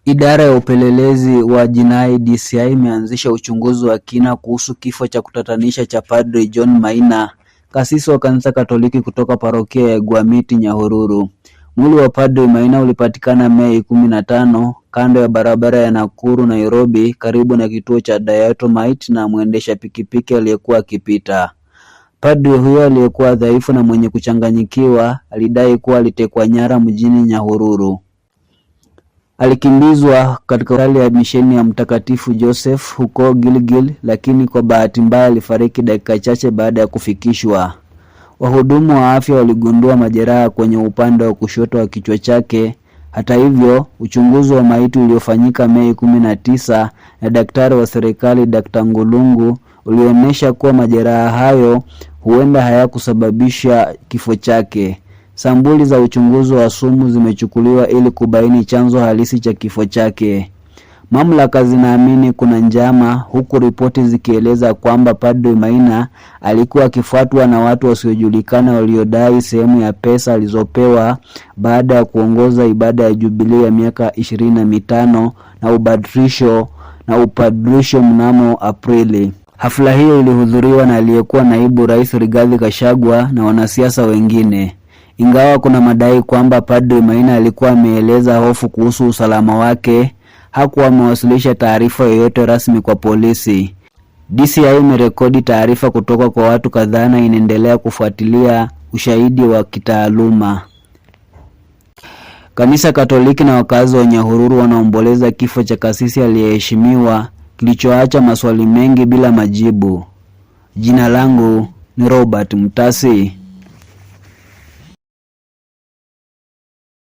Idara ya upelelezi wa jinai DCI imeanzisha uchunguzi wa kina kuhusu kifo cha kutatanisha cha Padri John Maina, kasisi wa kanisa Katoliki kutoka parokia ya Gwamiti, Nyahururu. Mwili wa Padri Maina ulipatikana Mei 15 kando ya barabara ya Nakuru Nairobi, karibu na kituo cha Diatomite na mwendesha pikipiki aliyekuwa akipita. Padri huyo aliyekuwa dhaifu na mwenye kuchanganyikiwa alidai kuwa alitekwa nyara mjini Nyahururu. Alikimbizwa katika hospitali ya misheni ya Mtakatifu Joseph huko Gilgil, lakini kwa bahati mbaya alifariki dakika chache baada ya kufikishwa. Wahudumu wa afya waligundua majeraha kwenye upande wa kushoto wa kichwa chake. Hata hivyo, uchunguzi wa maiti uliofanyika Mei 19 na daktari wa serikali Dr. Ngulungu ulionyesha kuwa majeraha hayo huenda hayakusababisha kifo chake. Sampuli za uchunguzi wa sumu zimechukuliwa ili kubaini chanzo halisi cha kifo chake. Mamlaka zinaamini kuna njama, huku ripoti zikieleza kwamba Padri Maina alikuwa akifuatwa na watu wasiojulikana waliodai sehemu ya pesa alizopewa baada ya kuongoza ibada ya Jubilee ya miaka 25 na upadrisho mnamo Aprili. Hafla hiyo ilihudhuriwa na aliyekuwa naibu rais Rigathi Gachagua na wanasiasa wengine. Ingawa kuna madai kwamba Padri Maina alikuwa ameeleza hofu kuhusu usalama wake, hakuwa amewasilisha taarifa yoyote rasmi kwa polisi. DCI imerekodi taarifa kutoka kwa watu kadhaa na inaendelea kufuatilia ushahidi wa kitaaluma. Kanisa Katoliki na wakazi wa Nyahururu wanaomboleza kifo cha kasisi aliyeheshimiwa kilichoacha maswali mengi bila majibu. Jina langu ni Robert Mtasi.